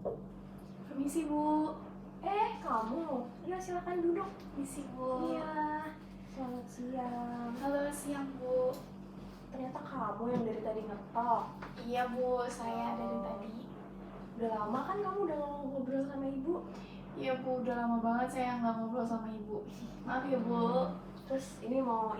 Permisi Bu. Kamu? Ya silakan duduk. Permisi Bu. Iya. Selamat siang. Halo, siang Bu. Ternyata kamu yang dari tadi ngetok. Iya Bu, saya dari tadi. Udah lama kan kamu udah ngobrol sama ibu? Iya Bu, udah lama banget saya nggak ngobrol sama Ibu. Maaf ya Bu. Terus kita mau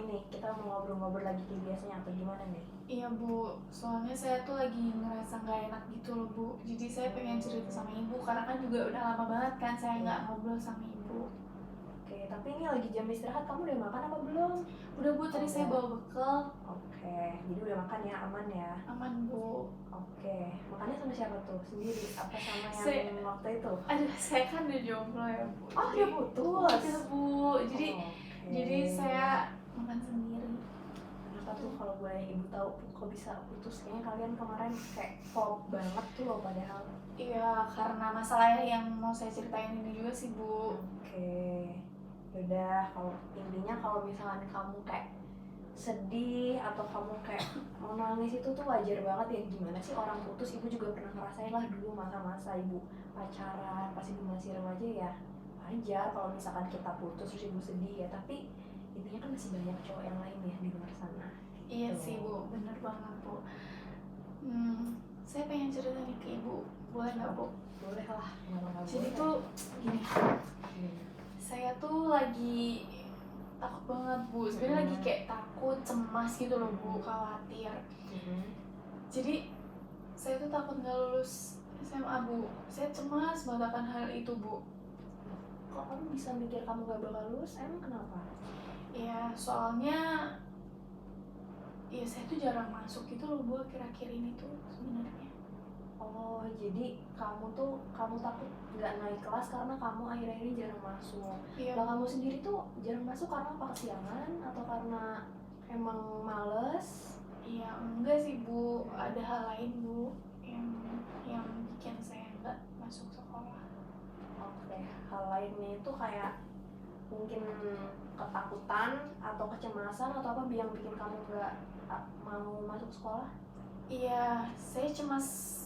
ngobrol-ngobrol lagi kayak biasanya atau gimana nih? Iya Bu, soalnya saya tuh lagi ngerasa nggak enak gitu loh Bu. Jadi saya pengen cerita sama Ibu karena kan juga udah lama banget kan saya nggak ngobrol sama Ibu. Oke, tapi ini lagi jam istirahat, kamu udah makan apa belum? Udah Bu, tadi saya bawa bekal. Oke, jadi udah makan ya, aman ya? Aman Bu. Oke, makannya sama siapa tuh? Sendiri? Apa sama yang waktu itu? Aduh, saya kan udah jomblo ya Bu. Oh, udah putus? Iya Bu, jadi saya makan sendiri. Kenapa tuh kalau boleh ibu tahu kok bisa putus? Kayaknya kalian kemarin kayak klop banget tuh loh padahal. Iya, karena masalah yang mau saya ceritain ini juga sih Bu. Oke, yaudah intinya kalau misalkan kamu kayak sedih atau kamu kayak mau nangis itu tuh wajar banget ya. Gimana sih orang putus, ibu juga pernah ngerasain lah dulu masa-masa ibu pacaran pas ibu masih remaja ya. Wajar kalau misalkan kita putus terus ibu sedih ya, tapi intinya kan masih banyak cowok yang lain ya di luar sana. Iya sih Bu, bener banget Bu. Saya pengen cerita nih ke Ibu, boleh nggak Bu? Boleh lah, kenapa Jadi boleh? tuh gini, saya tuh lagi takut banget Bu, sebenarnya lagi kayak takut, cemas gitu loh Bu, khawatir. Jadi saya tuh takut nggak lulus SMA Bu, saya cemas banget akan hal itu Bu. Kok kamu bisa mikir kamu gak bakal lulus, emang kenapa? Ya soalnya ya saya tuh jarang masuk gitu loh Bu akhir-akhir ini tuh sebenarnya. Oh, jadi kamu takut nggak naik kelas karena kamu akhir-akhir ini jarang masuk. Iya. Kalau kamu sendiri tuh jarang masuk karena apa, kesiangan atau karena emang males? Iya enggak sih Bu, ada hal lain Bu yang bikin saya nggak masuk sekolah. Oke, hal lainnya itu kayak mungkin ketakutan atau kecemasan atau apa yang bikin kamu nggak mau masuk sekolah? Iya, saya cemas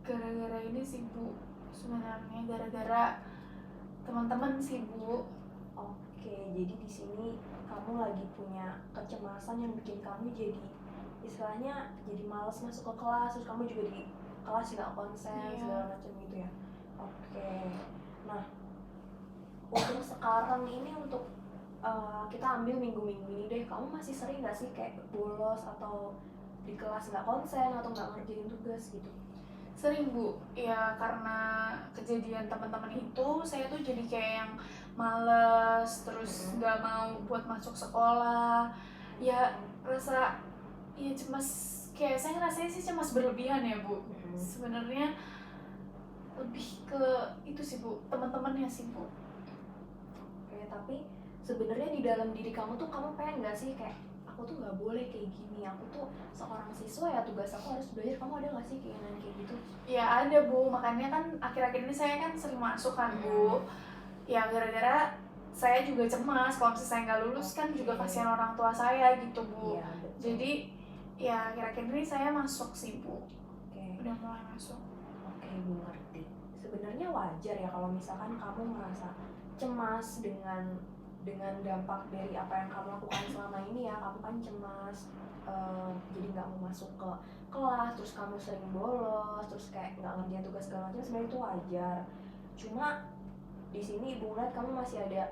gara-gara ini sih Bu, sebenarnya gara-gara teman-teman sih Bu. Oke, jadi di sini kamu lagi punya kecemasan yang bikin kamu jadi istilahnya jadi malas masuk ke kelas, terus kamu juga di kelas nggak konsen, segala macam gitu ya. Oke, nah untuk sekarang ini kita ambil minggu-minggu ini deh, kamu masih sering nggak sih kayak bolos atau di kelas nggak konsen atau nggak ngerjain tugas gitu? Sering Bu, ya karena kejadian teman-teman itu saya tuh jadi kayak yang males, terus nggak mau buat masuk sekolah. Ya rasa ya cemas, kayak saya ngerasain sih cemas berlebihan ya Bu. Sebenarnya lebih ke itu sih Bu, teman-temannya sih Bu. Oke, tapi sebenarnya di dalam diri kamu tuh kamu pengen nggak sih kayak aku tuh nggak boleh kayak gini, aku tuh seorang siswa ya, tugas aku harus belajar. Kamu ada nggak sih keinginan kayak gitu? Ya ada Bu, makanya kan akhir-akhir ini saya kan sering masuk kan Bu. Ya gara-gara saya juga cemas kalau misalnya saya nggak lulus kan juga kasihan orang tua saya gitu Bu. Iya, betul. Jadi ya akhir-akhir ini saya masuk sih Bu. Oke. Udah mulai masuk. Oke, Bu ngerti. Sebenarnya wajar ya kalau misalkan kamu merasa cemas dengan dampak dari apa yang kamu lakukan selama ini ya. Kamu kan cemas, jadi nggak mau masuk ke kelas, terus kamu sering bolos, terus kayak nggak ngerjain tugas segala macam. Sebenarnya itu wajar. Cuma di sini Ibu ngeliat kamu masih ada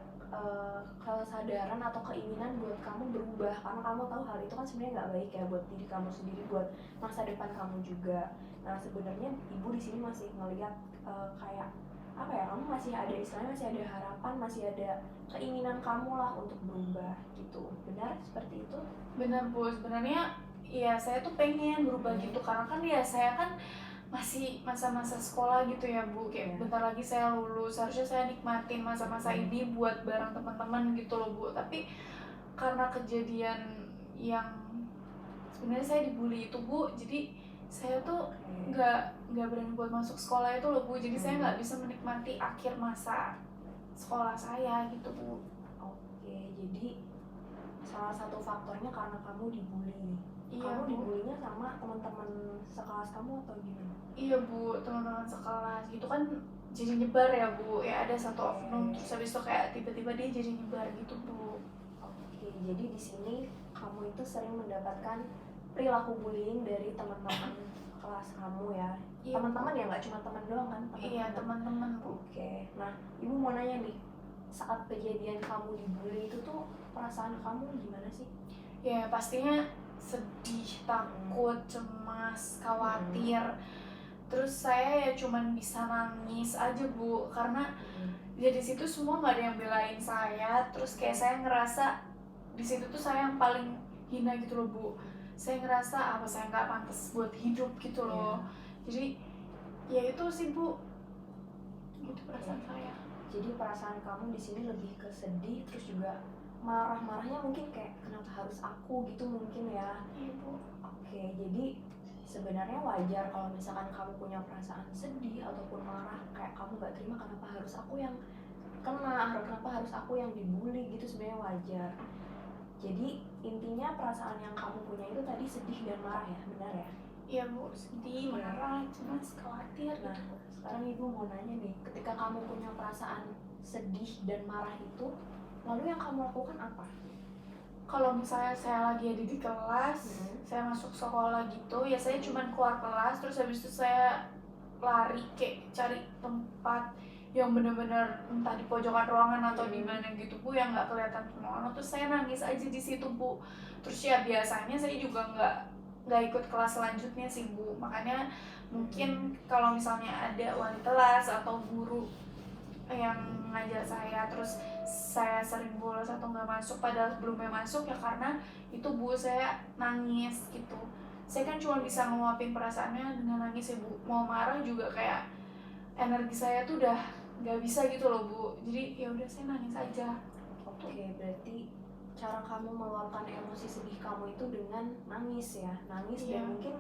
kesadaran atau keinginan buat kamu berubah, karena kamu tahu hal itu kan sebenarnya nggak baik ya buat diri kamu sendiri, buat masa depan kamu juga. Nah sebenarnya Ibu di sini masih ngelihat kayak apa ya, kamu masih ada istilahnya, masih ada harapan, masih ada keinginan kamu lah untuk berubah gitu. Benar seperti itu? Benar Bu, sebenarnya ya saya tuh pengen berubah gitu karena kan ya saya kan masih masa-masa sekolah gitu ya Bu, kayak bentar lagi saya lulus, harusnya saya nikmatin masa-masa ini buat bareng teman-teman gitu loh Bu. Tapi karena kejadian yang sebenarnya saya dibully itu Bu, jadi saya tuh nggak berani buat masuk sekolah itu loh Bu. Jadi saya nggak bisa menikmati akhir masa sekolah saya gitu Bu. Oke, jadi salah satu faktornya karena kamu dibully. Iya Kamu bu, dibulinya sama teman-teman sekelas kamu atau gimana? iya bu, teman-teman sekelas itu kan jadi nyebar ya bu, ya ada satu oknum terus habis itu kayak tiba-tiba dia jadi nyebar gitu bu. Oke, jadi di sini kamu itu sering mendapatkan perilaku bullying dari teman-teman kelas kamu ya. Iya Teman-teman bu, ya, nggak cuma teman doang kan, iya teman-teman. teman-teman bu. Oke, nah ibu mau nanya nih, saat kejadian kamu dibully itu tuh perasaan kamu gimana sih? Ya pastinya sedih, takut, cemas, khawatir. Terus saya ya cuman bisa nangis aja bu, karena ya di situ semua nggak ada yang belain saya. Terus kayak saya ngerasa di situ tuh saya yang paling hina gitu loh bu. Saya ngerasa apa saya nggak pantas buat hidup gitu loh. Jadi ya itu sih bu, gitu perasaan saya. Jadi perasaan kamu di sini lebih ke sedih, terus juga marah-marahnya mungkin kayak kenapa harus aku gitu mungkin ya. Iya bu. Oke, jadi sebenarnya wajar kalau misalkan kamu punya perasaan sedih ataupun marah, kayak kamu gak terima kenapa harus aku yang kena, kenapa harus aku yang dibully gitu, sebenarnya wajar. Jadi intinya perasaan yang kamu punya itu tadi sedih dan marah ya, benar ya? Iya bu, sedih, marah, cemas, khawatir Nah, gitu. sekarang ibu mau nanya nih, ketika kamu punya perasaan sedih dan marah itu, lalu yang kamu lakukan apa? Kalau misalnya saya lagi ada di kelas, saya masuk sekolah gitu, ya saya cuman keluar kelas, terus habis itu saya lari kayak cari tempat yang bener-bener entah di pojokan ruangan atau di mana gitu bu, yang nggak kelihatan semua orang, terus saya nangis aja di situ bu. Terus ya biasanya saya juga nggak ikut kelas selanjutnya sih bu, makanya mungkin kalau misalnya ada wali kelas atau guru yang ngajar saya terus saya sering bolos atau nggak masuk padahal sebelumnya masuk, ya karena itu bu saya nangis gitu. Saya kan cuma bisa ngeluapin perasaannya dengan nangis ya bu, mau marah juga kayak energi saya tuh udah nggak bisa gitu loh bu, jadi ya udah saya nangis aja. Oke, berarti cara kamu meluapkan emosi sedih kamu itu dengan nangis ya, nangis. Iya. Dan mungkin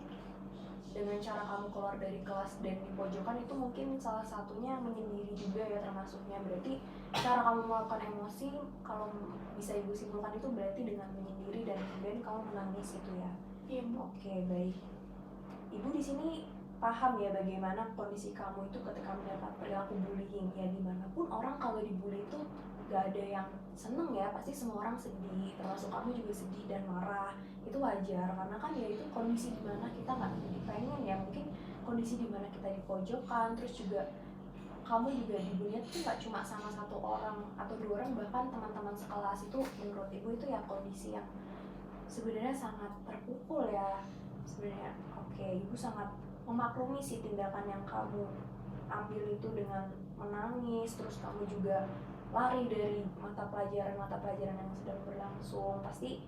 dengan cara kamu keluar dari kelas dan di pojokan itu mungkin salah satunya menyendiri juga ya termasuknya. Berarti cara kamu meluapkan emosi kalau bisa ibu simpulkan itu berarti dengan menyendiri dan kemudian kamu menangis itu ya. Iya bu. Oke, baik. Ibu di sini paham ya bagaimana kondisi kamu itu ketika mendapat perilaku bullying ya. Dimanapun orang kalau dibully itu gak ada yang seneng ya, pasti semua orang sedih, termasuk kamu juga sedih dan marah. Itu wajar karena kan ya itu kondisi dimana kita nggak pengen ya, mungkin kondisi dimana kita di pojokan, terus juga kamu juga dibully itu nggak cuma sama satu orang atau dua orang, bahkan teman-teman sekelas. Itu menurut ibu itu ya kondisi yang sebenarnya sangat terpukul ya sebenarnya. Oke, ibu sangat memaklumi sih tindakan yang kamu ambil itu dengan menangis, terus kamu juga lari dari mata pelajaran yang sedang berlangsung. Pasti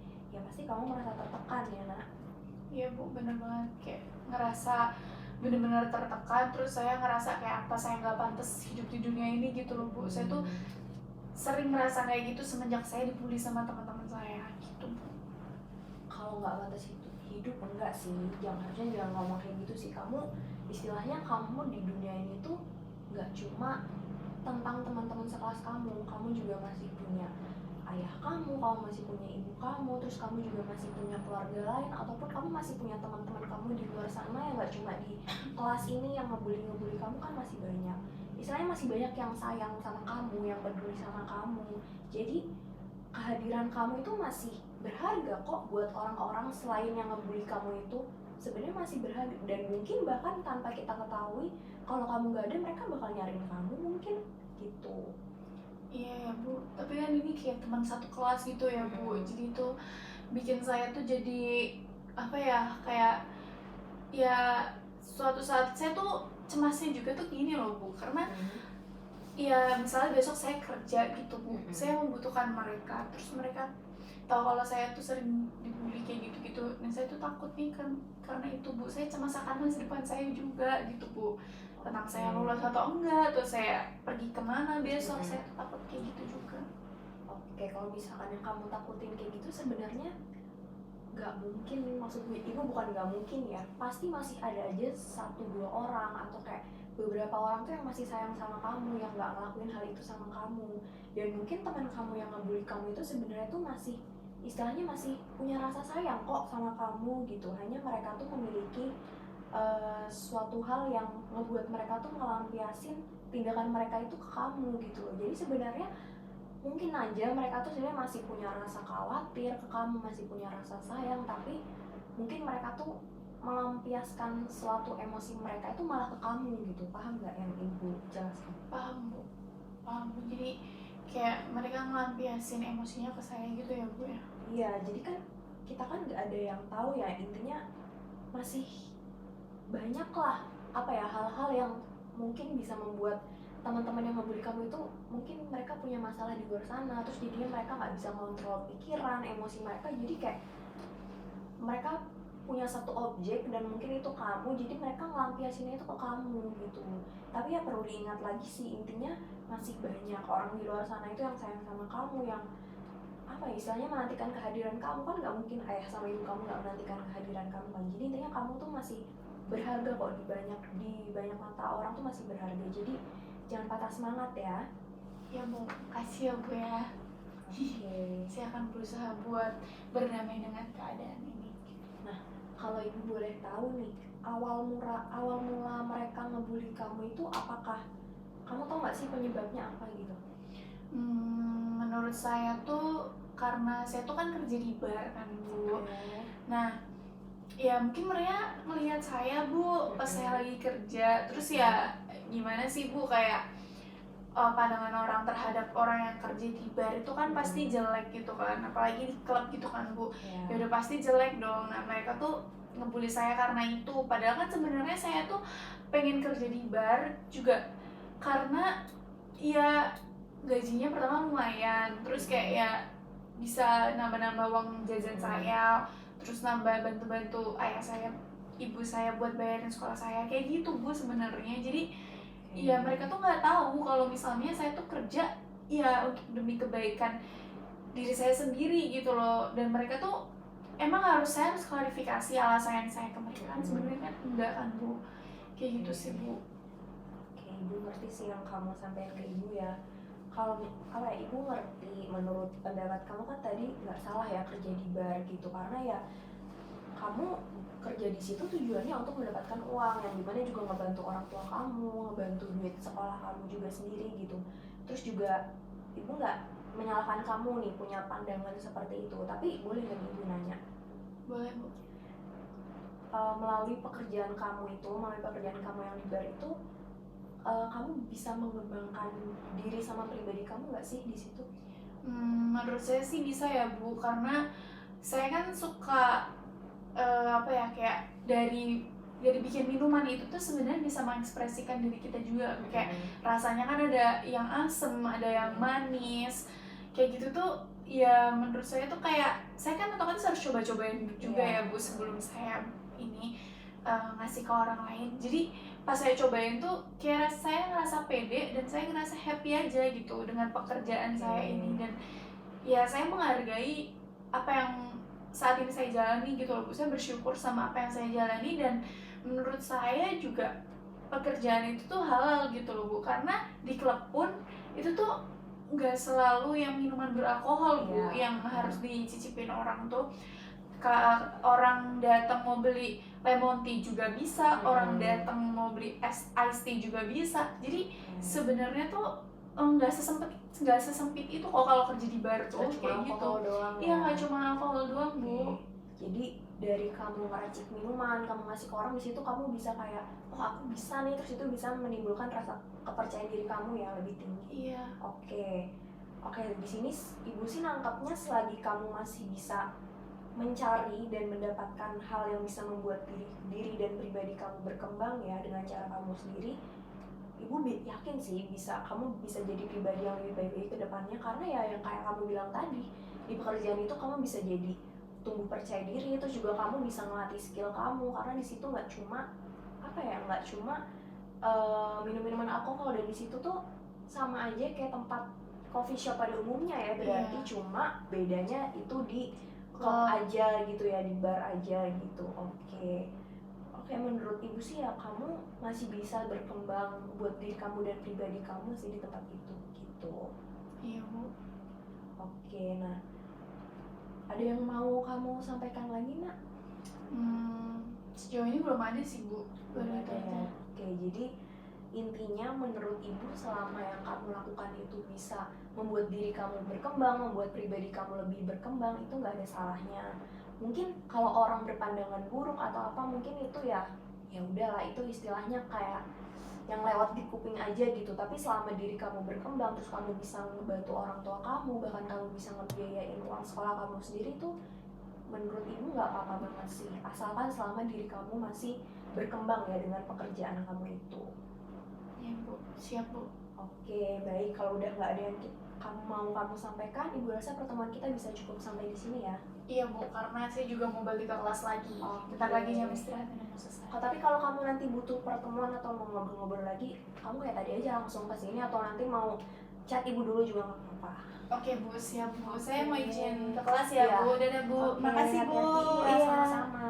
kamu merasa tertekan ya nak. Iya bu, bener banget, kayak ngerasa bener-bener tertekan. Terus saya ngerasa kayak apa saya nggak pantas hidup di dunia ini gitu loh bu. Saya tuh sering ngerasa kayak gitu semenjak saya dibully sama teman-teman saya gitu bu. Kalau nggak pantas hidup enggak sih, jangan ngomong kayak gitu sih. Kamu istilahnya kamu di dunia ini tuh nggak cuma tentang teman-teman sekelas kamu juga masih punya ayah kamu masih punya ibu kamu, terus kamu juga masih punya keluarga lain, ataupun kamu masih punya teman-teman kamu di luar sana yang nggak cuma di kelas ini yang ngebully kamu kan masih banyak. Istilahnya masih banyak yang sayang sama kamu, yang peduli sama kamu. Jadi kehadiran kamu itu masih berharga kok buat orang-orang selain yang ngebully kamu itu. Sebenarnya masih berharga, dan mungkin bahkan tanpa kita ketahui kalau kamu nggak ada mereka bakal nyariin kamu mungkin gitu. Iya ya bu, tapi kan ini kayak teman satu kelas gitu ya bu, jadi itu bikin saya tuh jadi apa ya, kayak ya suatu saat saya tuh cemasnya juga tuh gini loh bu, karena ya misalnya besok saya kerja gitu bu, saya membutuhkan mereka, terus mereka tahu kalau saya tuh sering dibully kayak gitu-gitu, dan saya tuh takut nih kan, karena itu bu saya cemas akan masa depan saya juga gitu bu, tentang saya lulus atau enggak, terus saya pergi kemana besok, saya tuh takut kayak gitu juga. Oke, kalau misalkan yang kamu takutin kayak gitu sebenarnya nggak mungkin, maksud ibu bukan nggak mungkin ya, pasti masih ada aja satu dua orang atau kayak beberapa orang tuh yang masih sayang sama kamu, yang nggak ngelakuin hal itu sama kamu. Dan mungkin teman kamu yang ngebully kamu itu sebenarnya tuh masih istilahnya masih punya rasa sayang kok sama kamu gitu. Hanya mereka tuh memiliki suatu hal yang ngebuat mereka tuh ngelampiasin tindakan mereka itu ke kamu gitu loh. Jadi sebenarnya mungkin aja mereka tuh sebenarnya masih punya rasa khawatir ke kamu, masih punya rasa sayang, tapi mungkin mereka tuh melampiaskan suatu emosi mereka itu malah ke kamu gitu. Paham nggak yang ibu jelaskan? Paham Bu, paham Bu. Jadi kayak mereka ngelampiasin emosinya ke saya gitu ya Bu ya. Iya, jadi kan kita kan nggak ada yang tahu ya, intinya masih banyak lah apa ya hal-hal yang mungkin bisa membuat teman-teman yang ngebully kamu itu mungkin mereka punya masalah di luar sana, terus jadinya mereka nggak bisa kontrol pikiran, emosi mereka, jadi kayak mereka punya satu objek dan mungkin itu kamu, jadi mereka ngelampiasinnya itu ke kamu gitu. Tapi ya perlu diingat lagi sih, intinya masih banyak orang di luar sana itu yang sayang sama kamu, yang apa ya, istilahnya menantikan kehadiran kamu. Kan nggak mungkin ayah sama ibu kamu nggak menantikan kehadiran kamu kan. Jadi intinya kamu tuh masih berharga kok di banyak mata orang tuh masih berharga. Jadi jangan patah semangat ya. Ya Bu, kasih ya Bu ya. Oke. Saya akan berusaha buat berdamai dengan keadaan ini. Nah, kalau ibu boleh tahu nih, awal mula mereka ngebully kamu itu apakah kamu tahu nggak sih penyebabnya apa gitu? Menurut saya tuh karena saya tuh kan kerja di bar kan Bu. Nah, ya mungkin mereka ngelihat saya Bu pas saya lagi kerja, terus ya gimana sih Bu, kayak pandangan orang terhadap orang yang kerja di bar itu kan pasti jelek gitu kan, apalagi di klub gitu kan Bu. Ya udah pasti jelek dong. Nah, mereka tuh ngebully saya karena itu, padahal kan sebenarnya saya tuh pengen kerja di bar juga karena ya gajinya pertama lumayan, terus kayak ya bisa nambah-nambah uang jajan saya, terus nambah bantu-bantu ayah saya, ibu saya buat bayarin sekolah saya, kayak gitu Bu sebenarnya. Jadi ya mereka tuh nggak tahu kalau misalnya saya tuh kerja ya untuk demi kebaikan diri saya sendiri gitu loh. Dan mereka tuh emang saya harus klarifikasi alasan saya ke mereka kan, sebenarnya kan enggak kan Bu, kayak gitu sih Bu. Oke, ibu ngerti sih yang kamu sampaikan ke ibu ya. Kalau apa ya, ibu ngerti, menurut pendapat kamu kan tadi nggak salah ya kerja di bar gitu, karena ya kamu kerja di situ tujuannya untuk mendapatkan uang, yang dimana juga ngebantu orang tua kamu, ngebantu duit sekolah kamu juga sendiri gitu. Terus juga ibu nggak menyalahkan kamu nih punya pandangan seperti itu, tapi boleh nggak ibu nanya? Boleh Bu. Melalui pekerjaan kamu yang di bar itu, kamu bisa mengembangkan diri sama pribadi kamu nggak sih di situ? Menurut saya sih bisa ya Bu, karena saya kan suka apa ya, kayak dari bikin minuman itu tuh sebenarnya bisa mengekspresikan diri kita juga. Kayak rasanya kan ada yang asem, ada yang manis, kayak gitu tuh. Ya menurut saya tuh kayak saya kan otomatis harus coba-cobain juga ya Bu sebelum saya ini ngasih ke orang lain. Jadi pas saya cobain tuh kayak saya ngerasa pede dan saya ngerasa happy aja gitu dengan pekerjaan saya ini. Dan ya saya menghargai apa yang saat ini saya jalani gitu loh Bu. Saya bersyukur sama apa yang saya jalani, dan menurut saya juga pekerjaan itu tuh halal gitu loh Bu, karena di klub pun itu tuh nggak selalu yang minuman beralkohol Bu yang harus dicicipin orang tuh. Orang datang mau beli lemon tea juga bisa, orang datang mau beli ice tea juga bisa. Jadi sebenarnya tuh nggak sesempit itu kok kalau kerja di bar tuh kayak gitu. Iya, nggak cuma alkohol doang Bu. Jadi dari kamu meracik minuman, kamu ngasih ke orang, di situ kamu bisa kayak, oh aku bisa nih, terus itu bisa menimbulkan rasa kepercayaan diri kamu yang lebih tinggi. Iya. Oke, di sini ibu sih nangkapnya selagi kamu masih bisa mencari dan mendapatkan hal yang bisa membuat diri dan pribadi kamu berkembang ya dengan cara kamu sendiri, ibu yakin sih kamu bisa jadi pribadi yang lebih baik ke depannya. Karena ya yang kayak kamu bilang tadi, di pekerjaan itu kamu bisa jadi tumbuh percaya diri, terus juga kamu bisa ngelatih skill kamu, karena di situ nggak cuma minum-minuman alkohol, dan di situ tuh sama aja kayak tempat coffee shop pada umumnya ya, berarti cuma bedanya itu di klub aja gitu ya, di bar aja gitu. Oke, menurut ibu sih ya kamu masih bisa berkembang buat diri kamu dan pribadi kamu sih di tempat itu gitu. Iya Bu. Oke, nah Ada yang mau kamu sampaikan lagi, Nak? Sejauh ini belum ada sih Bu. Baru Belum itu ada aja. ya. Oke, jadi intinya menurut Ibu selama yang kamu lakukan itu bisa membuat diri kamu berkembang, membuat pribadi kamu lebih berkembang, itu nggak ada salahnya. Mungkin kalau orang berpandangan buruk atau apa, mungkin itu ya udahlah, itu istilahnya kayak yang lewat di kuping aja gitu. Tapi selama diri kamu berkembang, terus kamu bisa membantu orang tua kamu, bahkan kamu bisa ngebiayain uang sekolah kamu sendiri, tuh menurut Ibu nggak apa-apa banget sih, asalkan selama diri kamu masih berkembang ya dengan pekerjaan kamu itu. Ya Bu, siap Bu. Oke, baik. Kalau udah nggak ada yang kamu mau kamu sampaikan, Ibu rasa pertemuan kita bisa cukup sampai di sini ya. Iya Bu, karena saya juga mau balik ke kelas lagi. Oke. Bentar lagi jam istirahat udah mau selesai. Tapi kalau kamu nanti butuh pertemuan atau mau ngobrol-ngobrol lagi, kamu kayak tadi aja langsung ke sini, atau nanti mau chat Ibu dulu juga nggak apa-apa. Oke Bu, siap Bu. Oke. Saya mau izin ke kelas ya Iya. Bu. Dadah Bu. Oke, Makasih Bu. hati-hati. Iya, sama-sama.